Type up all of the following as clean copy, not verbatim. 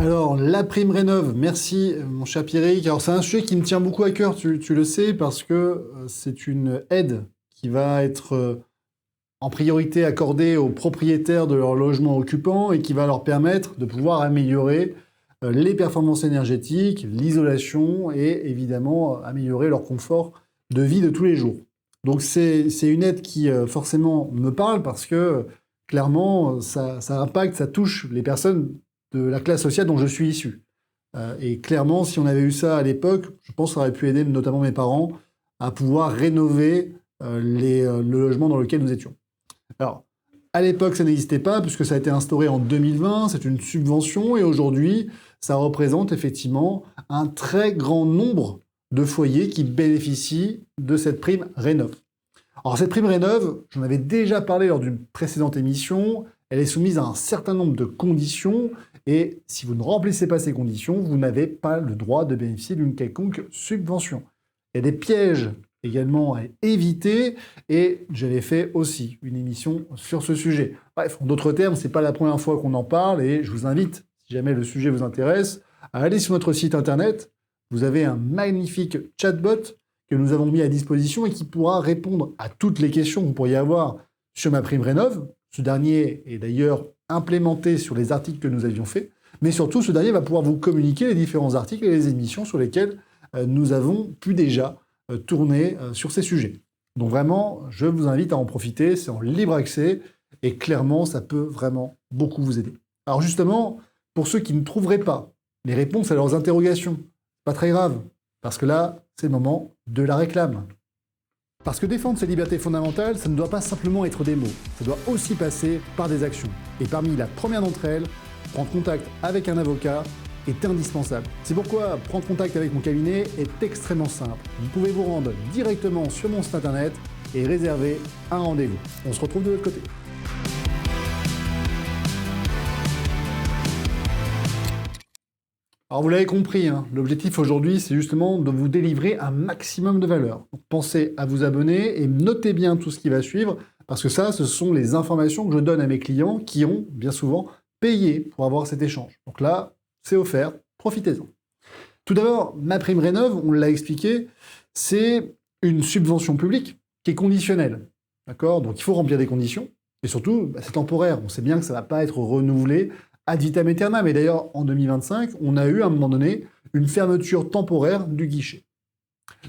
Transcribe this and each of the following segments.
Alors, la prime rénov', merci mon cher Pierrick. Alors, c'est un sujet qui me tient beaucoup à cœur, tu le sais, parce que c'est une aide qui va être en priorité accordée aux propriétaires de leur logement occupant et qui va leur permettre de pouvoir améliorer les performances énergétiques, l'isolation et évidemment améliorer leur confort de vie de tous les jours. Donc, c'est une aide qui forcément me parle parce que clairement, ça impacte, ça touche les personnes de la classe sociale dont je suis issu. Et clairement, si on avait eu ça à l'époque, je pense que ça aurait pu aider notamment mes parents à pouvoir rénover le logement dans lequel nous étions. Alors, à l'époque, ça n'existait pas, puisque ça a été instauré en 2020, c'est une subvention, et aujourd'hui, ça représente effectivement un très grand nombre de foyers qui bénéficient de cette prime Rénov'. Alors, cette prime Rénov', j'en avais déjà parlé lors d'une précédente émission, elle est soumise à un certain nombre de conditions, et si vous ne remplissez pas ces conditions, vous n'avez pas le droit de bénéficier d'une quelconque subvention. Il y a des pièges également à éviter, et j'avais fait aussi une émission sur ce sujet. Bref, en d'autres termes, c'est pas la première fois qu'on en parle, et je vous invite, si jamais le sujet vous intéresse, à aller sur notre site internet. Vous avez un magnifique chatbot que nous avons mis à disposition et qui pourra répondre à toutes les questions que vous pourriez avoir sur ma prime rénov'. Ce dernier est d'ailleurs implémenté sur les articles que nous avions faits, mais surtout ce dernier va pouvoir vous communiquer les différents articles et les émissions sur lesquels nous avons pu déjà tourner sur ces sujets. Donc vraiment, je vous invite à en profiter, c'est en libre accès, et clairement, ça peut vraiment beaucoup vous aider. Alors justement, pour ceux qui ne trouveraient pas les réponses à leurs interrogations, pas très grave, parce que là, c'est le moment de la réclame. Parce que défendre ses libertés fondamentales, ça ne doit pas simplement être des mots, ça doit aussi passer par des actions. Et parmi la première d'entre elles, prendre contact avec un avocat est indispensable. C'est pourquoi prendre contact avec mon cabinet est extrêmement simple. Vous pouvez vous rendre directement sur mon site internet et réserver un rendez-vous. On se retrouve de l'autre côté. Alors vous l'avez compris, hein, l'objectif aujourd'hui, c'est justement de vous délivrer un maximum de valeur. Donc, pensez à vous abonner et notez bien tout ce qui va suivre, parce que ça, ce sont les informations que je donne à mes clients qui ont, bien souvent, payé pour avoir cet échange. Donc là, c'est offert, profitez-en. Tout d'abord, ma prime rénov', on l'a expliqué, c'est une subvention publique qui est conditionnelle. D'accord ? Donc il faut remplir des conditions, et surtout, c'est temporaire. On sait bien que ça ne va pas être renouvelé ad vitam aeternam. Et d'ailleurs, en 2025, on a eu à un moment donné une fermeture temporaire du guichet.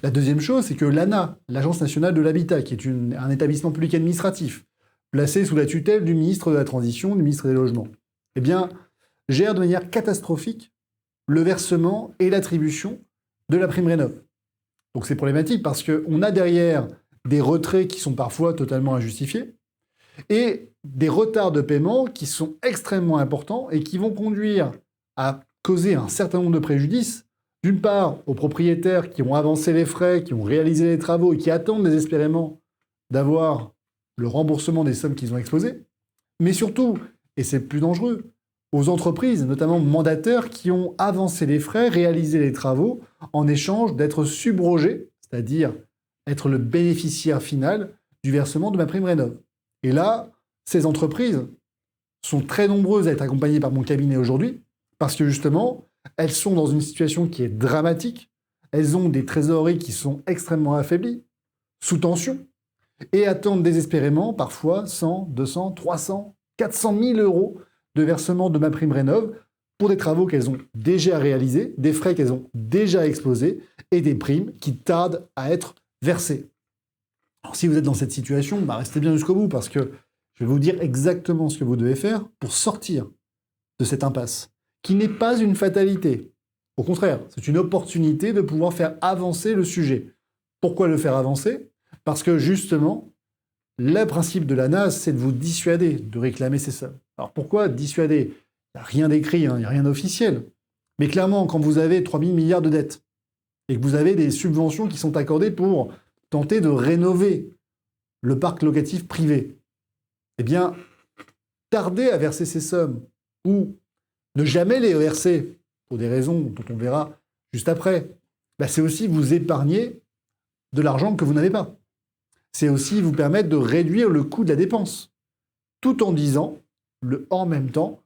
La deuxième chose, c'est que l'ANA, l'Agence nationale de l'habitat, qui est un établissement public administratif, placé sous la tutelle du ministre de la Transition, du ministre des Logements, eh bien, gère de manière catastrophique le versement et l'attribution de la prime rénov'. Donc c'est problématique parce qu'on a derrière des retraits qui sont parfois totalement injustifiés, et des retards de paiement qui sont extrêmement importants et qui vont conduire à causer un certain nombre de préjudices, d'une part aux propriétaires qui ont avancé les frais, qui ont réalisé les travaux et qui attendent désespérément d'avoir le remboursement des sommes qu'ils ont exposées, mais surtout, et c'est plus dangereux, aux entreprises, notamment mandataires, qui ont avancé les frais, réalisé les travaux, en échange d'être subrogés, c'est-à-dire être le bénéficiaire final du versement de ma prime rénov'. Et là, ces entreprises sont très nombreuses à être accompagnées par mon cabinet aujourd'hui, parce que justement, elles sont dans une situation qui est dramatique, elles ont des trésoreries qui sont extrêmement affaiblies, sous tension, et attendent désespérément, parfois 100, 200, 300, 400 000 euros de versement de ma prime rénov' pour des travaux qu'elles ont déjà réalisés, des frais qu'elles ont déjà exposés, et des primes qui tardent à être versées. Alors, si vous êtes dans cette situation, restez bien jusqu'au bout, parce que je vais vous dire exactement ce que vous devez faire pour sortir de cette impasse, qui n'est pas une fatalité. Au contraire, c'est une opportunité de pouvoir faire avancer le sujet. Pourquoi le faire avancer ? Parce que justement, le principe de l'ANA, c'est de vous dissuader de réclamer ces sommes. Alors pourquoi dissuader ? Il n'y a rien d'écrit, il n'y a rien d'officiel. Mais clairement, quand vous avez 3 000 milliards de dettes, et que vous avez des subventions qui sont accordées pour tenter de rénover le parc locatif privé, eh bien, tarder à verser ces sommes, ou ne jamais les verser, pour des raisons dont on verra juste après, c'est aussi vous épargner de l'argent que vous n'avez pas. C'est aussi vous permettre de réduire le coût de la dépense, tout en disant, en même temps,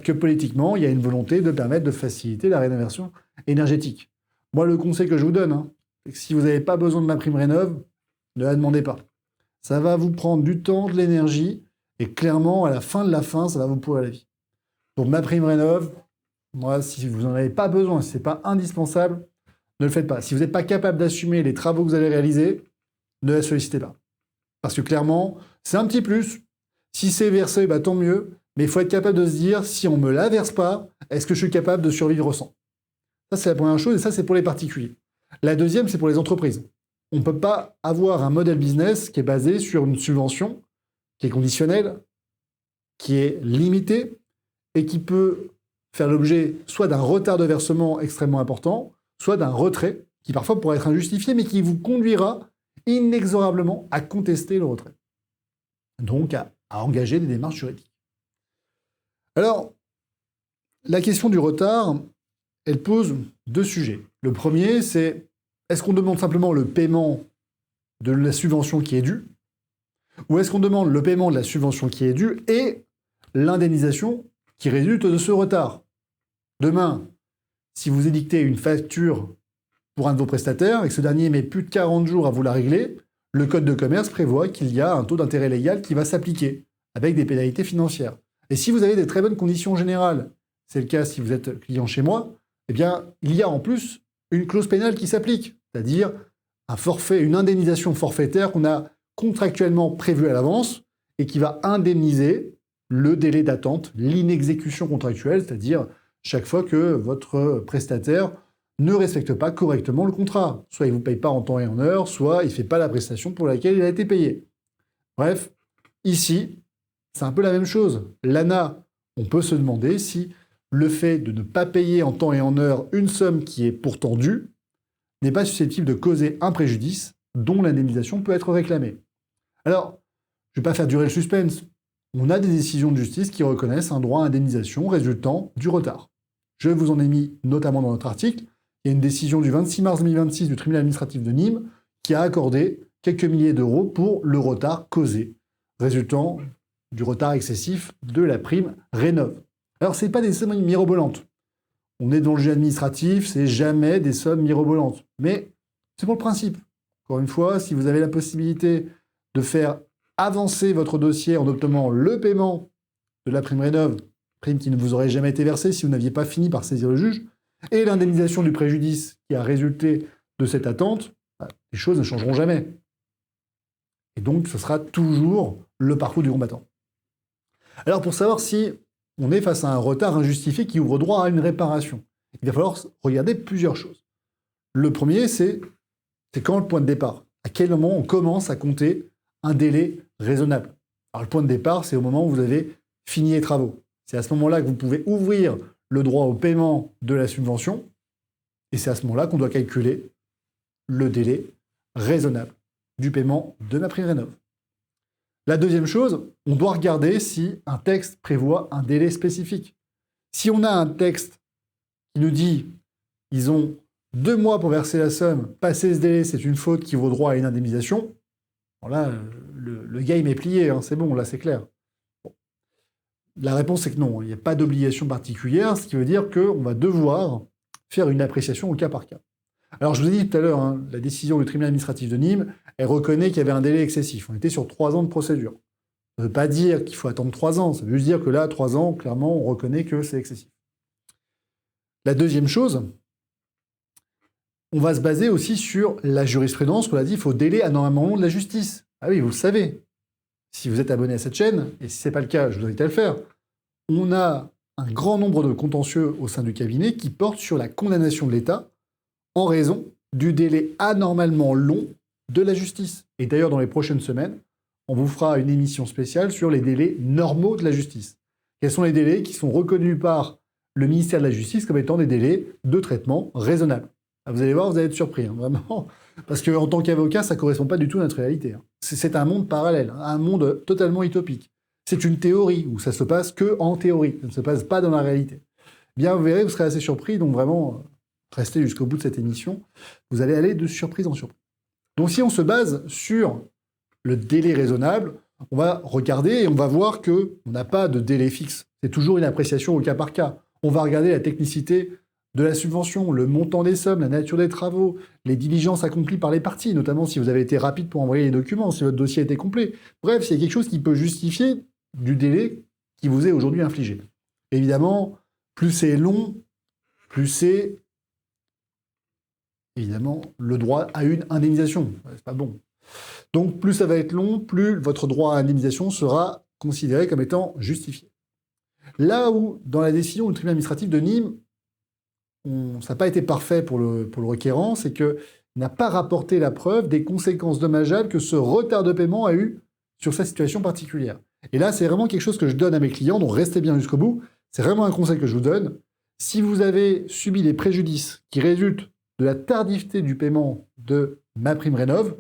Que politiquement, il y a une volonté de permettre de faciliter la rénovation énergétique. Moi, le conseil que je vous donne, hein, c'est que si vous n'avez pas besoin de ma prime rénov', ne la demandez pas. Ça va vous prendre du temps, de l'énergie, et clairement, à la fin de la fin, ça va vous pourrir la vie. Donc ma prime rénov', moi, si vous n'en avez pas besoin, si ce n'est pas indispensable, ne le faites pas. Si vous n'êtes pas capable d'assumer les travaux que vous allez réaliser, ne la sollicitez pas. Parce que clairement, c'est un petit plus. Si c'est versé, bah, tant mieux. Mais il faut être capable de se dire, si on ne me la verse pas, est-ce que je suis capable de survivre sans? Ça, c'est la première chose, et ça, c'est pour les particuliers. La deuxième, c'est pour les entreprises. On ne peut pas avoir un modèle business qui est basé sur une subvention qui est conditionnelle, qui est limitée, et qui peut faire l'objet soit d'un retard de versement extrêmement important, soit d'un retrait, qui parfois pourrait être injustifié, mais qui vous conduira inexorablement à contester le retrait. Donc à engager des démarches juridiques. Alors, la question du retard, elle pose deux sujets. Le premier, c'est est-ce qu'on demande simplement le paiement de la subvention qui est due, ou est-ce qu'on demande le paiement de la subvention qui est due et l'indemnisation qui résulte de ce retard? Demain, si vous édictez une facture pour un de vos prestataires et que ce dernier met plus de 40 jours à vous la régler, le Code de commerce prévoit qu'il y a un taux d'intérêt légal qui va s'appliquer, avec des pénalités financières. Et si vous avez des très bonnes conditions générales, c'est le cas si vous êtes client chez moi, eh bien, il y a en plus une clause pénale qui s'applique, c'est-à-dire un forfait, une indemnisation forfaitaire qu'on a contractuellement prévue à l'avance et qui va indemniser le délai d'attente, l'inexécution contractuelle, c'est-à-dire chaque fois que votre prestataire ne respecte pas correctement le contrat. Soit il ne vous paye pas en temps et en heure, soit il ne fait pas la prestation pour laquelle il a été payé. Bref, ici, c'est un peu la même chose. L'ANA, on peut se demander si le fait de ne pas payer en temps et en heure une somme qui est pourtant due n'est pas susceptible de causer un préjudice dont l'indemnisation peut être réclamée. Alors, je ne vais pas faire durer le suspense. On a des décisions de justice qui reconnaissent un droit à indemnisation résultant du retard. Je vous en ai mis notamment dans notre article. Il y a une décision du 26 mars 2026 du tribunal administratif de Nîmes qui a accordé quelques milliers d'euros pour le retard causé, résultant du retard excessif de la prime rénov'. Alors, ce n'est pas des sommes mirobolantes. On est dans le jeu administratif, c'est jamais des sommes mirobolantes. Mais c'est pour le principe. Encore une fois, si vous avez la possibilité de faire avancer votre dossier en obtenant le paiement de la prime rénov', prime qui ne vous aurait jamais été versée si vous n'aviez pas fini par saisir le juge, et l'indemnisation du préjudice qui a résulté de cette attente, les choses ne changeront jamais. Et donc, ce sera toujours le parcours du combattant. Alors, pour savoir si on est face à un retard injustifié qui ouvre droit à une réparation, il va falloir regarder plusieurs choses. Le premier, c'est quand le point de départ? À quel moment on commence à compter un délai raisonnable? Alors, le point de départ, c'est au moment où vous avez fini les travaux. C'est à ce moment-là que vous pouvez ouvrir le droit au paiement de la subvention, et c'est à ce moment-là qu'on doit calculer le délai raisonnable du paiement de ma prime rénov'. La deuxième chose, on doit regarder si un texte prévoit un délai spécifique. Si on a un texte qui nous dit ils ont 2 mois pour verser la somme, passer ce délai, c'est une faute qui vaut droit à une indemnisation, bon là, le game est plié, hein, c'est bon, là c'est clair. Bon. La réponse c'est que non, il n'y a pas d'obligation particulière, ce qui veut dire qu'on va devoir faire une appréciation au cas par cas. Alors je vous ai dit tout à l'heure, hein, la décision du tribunal administratif de Nîmes, elle reconnaît qu'il y avait un délai excessif. On était sur 3 ans de procédure. Ça ne veut pas dire qu'il faut attendre 3 ans, ça veut juste dire que là, 3 ans, clairement, on reconnaît que c'est excessif. La deuxième chose, on va se baser aussi sur la jurisprudence, on l'a dit, il faut délai anormalement long de la justice. Ah oui, vous le savez. Si vous êtes abonné à cette chaîne, et si ce n'est pas le cas, je vous invite à le faire, on a un grand nombre de contentieux au sein du cabinet qui portent sur la condamnation de l'État en raison du délai anormalement long de la justice. Et d'ailleurs, dans les prochaines semaines, on vous fera une émission spéciale sur les délais normaux de la justice. Quels sont les délais qui sont reconnus par le ministère de la Justice comme étant des délais de traitement raisonnables? Vous allez voir, vous allez être surpris, hein, vraiment. Parce qu'en tant qu'avocat, ça ne correspond pas du tout à notre réalité. Hein. C'est un monde parallèle, hein, un monde totalement utopique. C'est une théorie où ça se passe que en théorie, ça ne se passe pas dans la réalité. Bien, vous verrez, vous serez assez surpris, donc vraiment, restez jusqu'au bout de cette émission. Vous allez aller de surprise en surprise. Donc si on se base sur le délai raisonnable, on va regarder et on va voir qu'on n'a pas de délai fixe. C'est toujours une appréciation au cas par cas. On va regarder la technicité de la subvention, le montant des sommes, la nature des travaux, les diligences accomplies par les parties, notamment si vous avez été rapide pour envoyer les documents, si votre dossier était complet. Bref, c'est quelque chose qui peut justifier du délai qui vous est aujourd'hui infligé. Évidemment, plus c'est long, plus c'est évidemment le droit à une indemnisation. C'est pas bon. Donc plus ça va être long, plus votre droit à indemnisation sera considéré comme étant justifié. Là où, dans la décision du tribunal administratif de Nîmes, ça n'a pas été parfait pour le requérant, c'est qu'il n'a pas rapporté la preuve des conséquences dommageables que ce retard de paiement a eu sur sa situation particulière. Et là, c'est vraiment quelque chose que je donne à mes clients, donc restez bien jusqu'au bout. C'est vraiment un conseil que je vous donne. Si vous avez subi des préjudices qui résultent de la tardivité du paiement de MaPrimeRénov',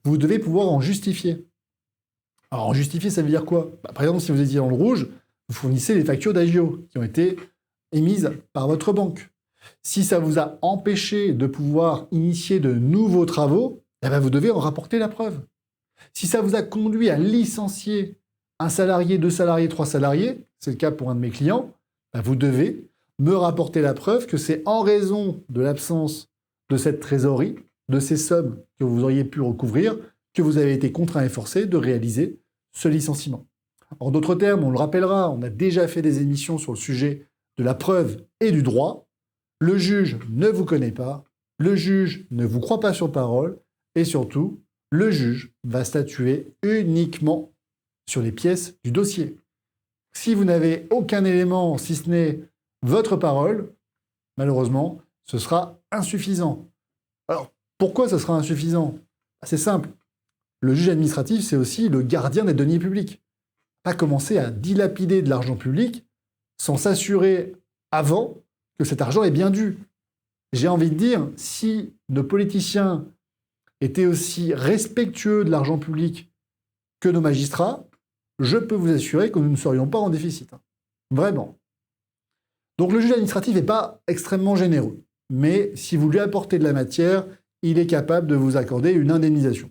vous devez pouvoir en justifier. Alors, en justifier, ça veut dire quoi? Par exemple, si vous étiez dans le rouge, vous fournissez les factures d'agio qui ont été émises par votre banque. Si ça vous a empêché de pouvoir initier de nouveaux travaux, eh bien vous devez en rapporter la preuve. Si ça vous a conduit à licencier un salarié, 2 salariés, 3 salariés, c'est le cas pour un de mes clients, ben vous devez me rapporter la preuve que c'est en raison de l'absence de cette trésorerie, de ces sommes que vous auriez pu recouvrir, que vous avez été contraint et forcé de réaliser ce licenciement. En d'autres termes, on le rappellera, on a déjà fait des émissions sur le sujet de la preuve et du droit. Le juge ne vous connaît pas, le juge ne vous croit pas sur parole, et surtout, le juge va statuer uniquement sur les pièces du dossier. Si vous n'avez aucun élément, si ce n'est votre parole, malheureusement, ce sera insuffisant. Alors, pourquoi ce sera insuffisant? C'est simple. Le juge administratif, c'est aussi le gardien des deniers publics. Pas commencer à dilapider de l'argent public sans s'assurer avant que cet argent est bien dû. J'ai envie de dire, si nos politiciens étaient aussi respectueux de l'argent public que nos magistrats, je peux vous assurer que nous ne serions pas en déficit. Vraiment. Donc le juge administratif n'est pas extrêmement généreux. Mais si vous lui apportez de la matière, il est capable de vous accorder une indemnisation.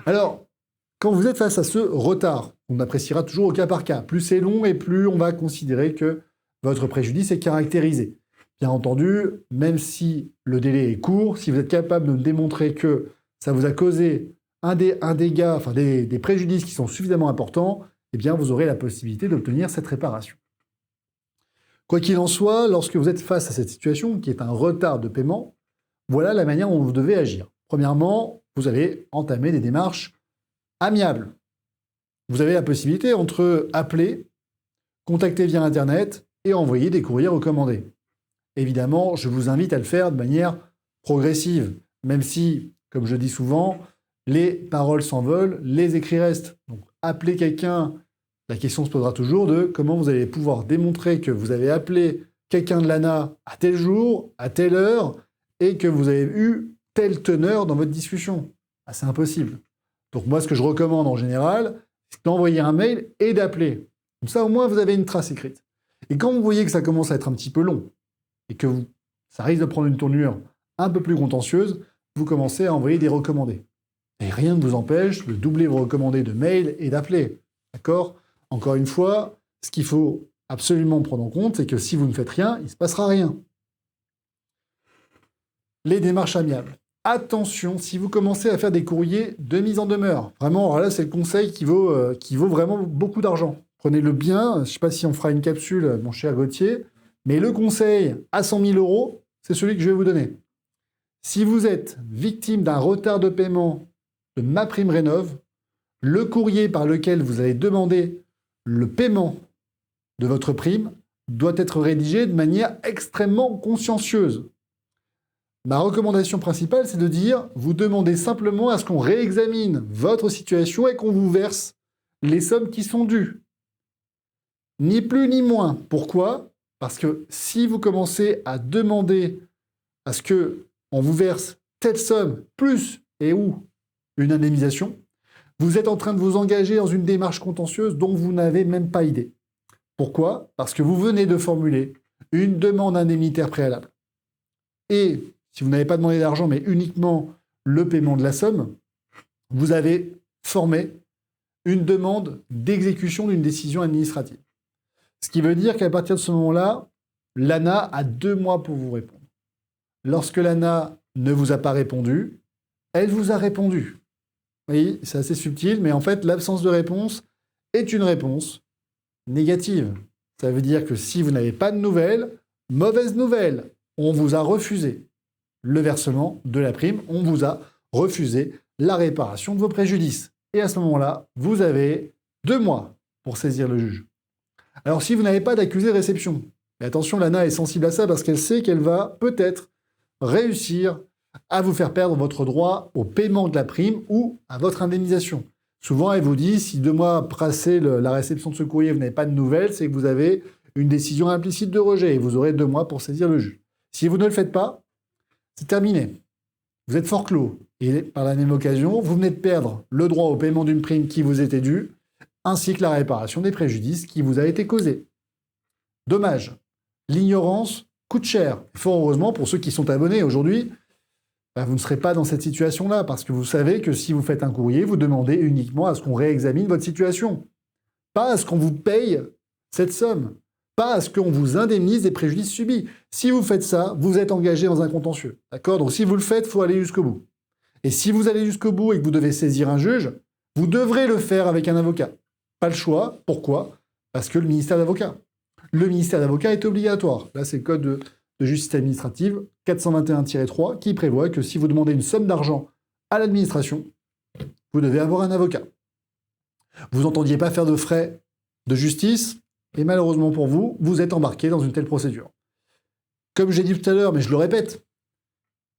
Alors, quand vous êtes face à ce retard, on appréciera toujours au cas par cas. Plus c'est long et plus on va considérer que votre préjudice est caractérisé. Bien entendu, même si le délai est court, si vous êtes capable de me démontrer que ça vous a causé un dégât, enfin des préjudices qui sont suffisamment importants, eh bien vous aurez la possibilité d'obtenir cette réparation. Quoi qu'il en soit, lorsque vous êtes face à cette situation, qui est un retard de paiement, voilà la manière dont vous devez agir. Premièrement, vous allez entamer des démarches amiables. Vous avez la possibilité entre appeler, contacter via Internet et envoyer des courriers recommandés. Évidemment, je vous invite à le faire de manière progressive, même si, comme je dis souvent, les paroles s'envolent, les écrits restent. Donc, appeler quelqu'un, la question se posera toujours de comment vous allez pouvoir démontrer que vous avez appelé quelqu'un de l'ANA à tel jour, à telle heure, et que vous avez eu telle teneur dans votre discussion. Ah, c'est impossible. Donc moi, ce que je recommande en général, c'est d'envoyer un mail et d'appeler. Comme ça, au moins, vous avez une trace écrite. Et quand vous voyez que ça commence à être un petit peu long, et que ça risque de prendre une tournure un peu plus contentieuse, vous commencez à envoyer des recommandés. Et rien ne vous empêche de doubler vos recommandés de mail et d'appeler. D'accord? Encore une fois, ce qu'il faut absolument prendre en compte, c'est que si vous ne faites rien, il ne se passera rien. Les démarches amiables. Attention, si vous commencez à faire des courriers de mise en demeure, vraiment, alors là, c'est le conseil qui vaut vraiment beaucoup d'argent. Prenez-le bien, je ne sais pas si on fera une capsule, mon cher Gauthier, mais le conseil à 100 000 €, c'est celui que je vais vous donner. Si vous êtes victime d'un retard de paiement de MaPrimeRénov', le courrier par lequel vous allez demander le paiement de votre prime doit être rédigé de manière extrêmement consciencieuse. Ma recommandation principale, c'est de dire, vous demandez simplement à ce qu'on réexamine votre situation et qu'on vous verse les sommes qui sont dues. Ni plus ni moins. Pourquoi? Parce que si vous commencez à demander à ce qu'on vous verse telle somme, plus et ou une indemnisation, vous êtes en train de vous engager dans une démarche contentieuse dont vous n'avez même pas idée. Pourquoi? Parce que vous venez de formuler une demande indemnitaire préalable. Et si vous n'avez pas demandé d'argent, mais uniquement le paiement de la somme, vous avez formé une demande d'exécution d'une décision administrative. Ce qui veut dire qu'à partir de ce moment-là, l'ANA a 2 mois pour vous répondre. Lorsque l'ANA ne vous a pas répondu, elle vous a répondu. Oui, c'est assez subtil, mais en fait, l'absence de réponse est une réponse négative. Ça veut dire que si vous n'avez pas de nouvelles, mauvaise nouvelle, on vous a refusé le versement de la prime, on vous a refusé la réparation de vos préjudices. Et à ce moment-là, vous avez 2 mois pour saisir le juge. Alors si vous n'avez pas d'accusé de réception, et attention, l'ANA est sensible à ça parce qu'elle sait qu'elle va peut-être réussir à vous faire perdre votre droit au paiement de la prime ou à votre indemnisation. Souvent, elle vous dit, si 2 mois passé la réception de ce courrier, vous n'avez pas de nouvelles, c'est que vous avez une décision implicite de rejet et vous aurez 2 mois pour saisir le juge. Si vous ne le faites pas, c'est terminé. Vous êtes forclos. Et par la même occasion, vous venez de perdre le droit au paiement d'une prime qui vous était due, ainsi que la réparation des préjudices qui vous a été causés. Dommage. L'ignorance coûte cher. Fort heureusement, pour ceux qui sont abonnés aujourd'hui, vous ne serez pas dans cette situation-là, parce que vous savez que si vous faites un courrier, vous demandez uniquement à ce qu'on réexamine votre situation. Pas à ce qu'on vous paye cette somme. Pas à ce qu'on vous indemnise des préjudices subis. Si vous faites ça, vous êtes engagé dans un contentieux. D'accord? Donc si vous le faites, il faut aller jusqu'au bout. Et si vous allez jusqu'au bout et que vous devez saisir un juge, vous devrez le faire avec un avocat. Pas le choix. Pourquoi? Parce que le ministère d'avocat. Le ministère d'avocat est obligatoire. Là, c'est le code de justice administrative 421-3 qui prévoit que si vous demandez une somme d'argent à l'administration, vous devez avoir un avocat. Vous n'entendiez pas faire de frais de justice, et malheureusement pour vous, vous êtes embarqué dans une telle procédure. Comme j'ai dit tout à l'heure, mais je le répète,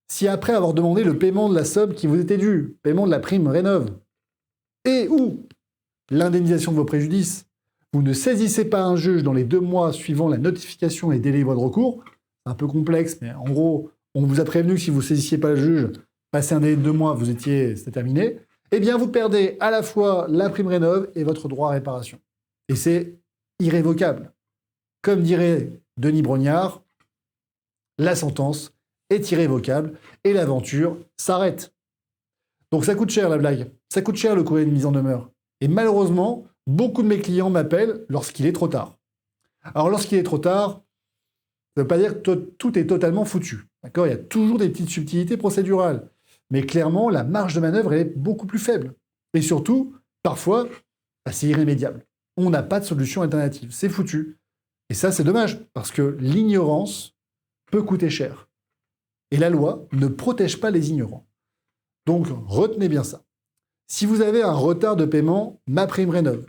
si après avoir demandé le paiement de la somme qui vous était due, paiement de la prime rénov', et ou l'indemnisation de vos préjudices, vous ne saisissez pas un juge dans les 2 mois suivant la notification et délai de recours, c'est un peu complexe, mais en gros, on vous a prévenu que si vous ne saisissiez pas le juge, passé un délai de 2 mois, c'était terminé, eh bien vous perdez à la fois la prime rénov' et votre droit à réparation. Et c'est irrévocable. Comme dirait Denis Brognard, la sentence est irrévocable et l'aventure s'arrête. Donc ça coûte cher la blague, ça coûte cher le courrier de mise en demeure. Et malheureusement, beaucoup de mes clients m'appellent lorsqu'il est trop tard. Alors lorsqu'il est trop tard, ça ne veut pas dire que tout est totalement foutu. D'accord? Il y a toujours des petites subtilités procédurales. Mais clairement, la marge de manœuvre est beaucoup plus faible. Et surtout, parfois, c'est irrémédiable. On n'a pas de solution alternative. C'est foutu. Et ça, c'est dommage, parce que l'ignorance peut coûter cher. Et la loi ne protège pas les ignorants. Donc, retenez bien ça. Si vous avez un retard de paiement, MaPrimeRénov',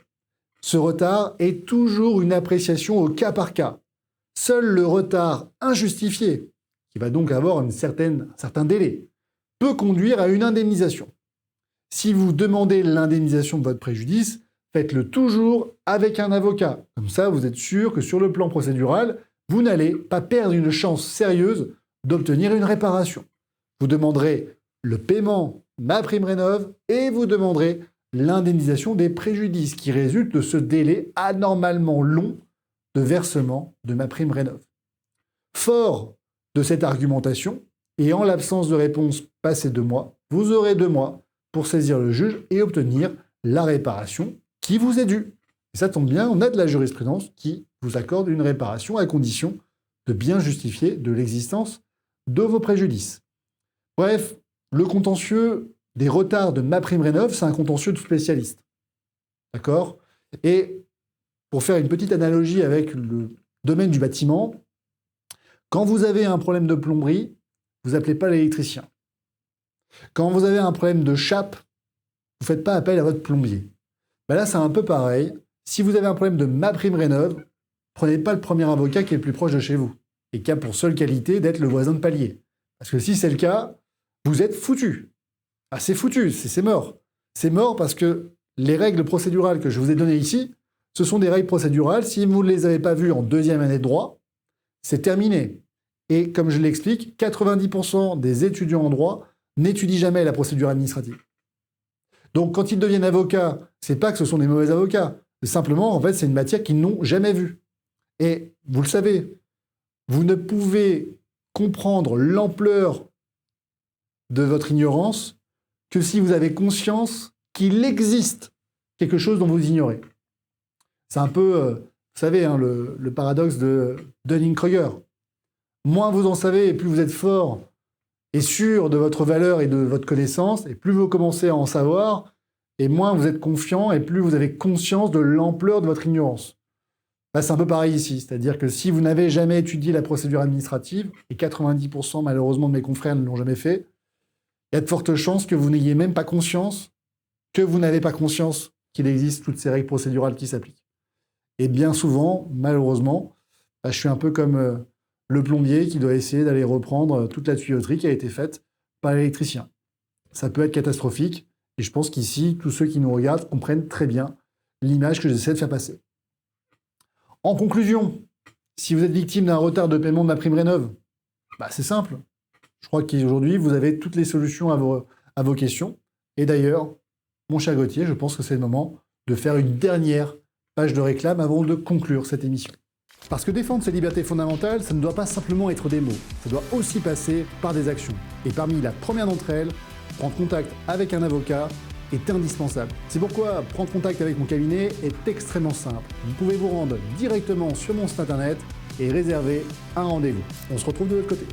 ce retard est toujours une appréciation au cas par cas. Seul le retard injustifié, qui va donc avoir un certain délai, peut conduire à une indemnisation. Si vous demandez l'indemnisation de votre préjudice, faites-le toujours avec un avocat. Comme ça, vous êtes sûr que sur le plan procédural, vous n'allez pas perdre une chance sérieuse d'obtenir une réparation. Vous demanderez le paiement MaPrimeRénov' et vous demanderez l'indemnisation des préjudices qui résultent de ce délai anormalement long de versement de MaPrimeRénov'. Fort de cette argumentation, et en l'absence de réponse passée 2 mois, vous aurez 2 mois pour saisir le juge et obtenir la réparation qui vous est due. Et ça tombe bien, on a de la jurisprudence qui vous accorde une réparation à condition de bien justifier de l'existence de vos préjudices. Bref, le contentieux des retards de MaPrimeRénov', c'est un contentieux de spécialistes. D'accord? Et pour faire une petite analogie avec le domaine du bâtiment, quand vous avez un problème de plomberie, vous n'appelez pas l'électricien. Quand vous avez un problème de chape, vous ne faites pas appel à votre plombier. Là, c'est un peu pareil. Si vous avez un problème de MaPrimeRénov', prenez pas le premier avocat qui est le plus proche de chez vous et qui a pour seule qualité d'être le voisin de palier. Parce que si c'est le cas, vous êtes foutu. Ah, c'est foutu, c'est mort. C'est mort parce que les règles procédurales que je vous ai données ici, ce sont des règles procédurales. Si vous ne les avez pas vues en 2e année de droit, c'est terminé. Et comme je l'explique, 90% des étudiants en droit n'étudient jamais la procédure administrative. Donc quand ils deviennent avocats, c'est pas que ce sont des mauvais avocats. Simplement, en fait, c'est une matière qu'ils n'ont jamais vue. Et vous le savez, vous ne pouvez comprendre l'ampleur de votre ignorance que si vous avez conscience qu'il existe quelque chose dont vous ignorez. C'est un peu, vous Vous savez, hein, le paradoxe de Dunning-Kruger. Moins vous en savez et plus vous êtes fort et sûr de votre valeur et de votre connaissance, et plus vous commencez à en savoir, et moins vous êtes confiant et plus vous avez conscience de l'ampleur de votre ignorance. Là, c'est un peu pareil ici, c'est-à-dire que si vous n'avez jamais étudié la procédure administrative, et 90% malheureusement de mes confrères ne l'ont jamais fait, il y a de fortes chances que vous n'ayez même pas conscience que vous n'avez pas conscience qu'il existe toutes ces règles procédurales qui s'appliquent. Et bien souvent, malheureusement, je suis un peu comme le plombier qui doit essayer d'aller reprendre toute la tuyauterie qui a été faite par l'électricien. Ça peut être catastrophique, et je pense qu'ici, tous ceux qui nous regardent comprennent très bien l'image que j'essaie de faire passer. En conclusion, si vous êtes victime d'un retard de paiement de ma prime rénov', c'est simple. Je crois qu'aujourd'hui, vous avez toutes les solutions à vos questions. Et d'ailleurs, mon cher Gauthier, je pense que c'est le moment de faire une dernière page de réclame avant de conclure cette émission. Parce que défendre ces libertés fondamentales, ça ne doit pas simplement être des mots, ça doit aussi passer par des actions. Et parmi la première d'entre elles, prendre contact avec un avocat est indispensable. C'est pourquoi prendre contact avec mon cabinet est extrêmement simple. Vous pouvez vous rendre directement sur mon site internet et réserver un rendez-vous. On se retrouve de l'autre côté.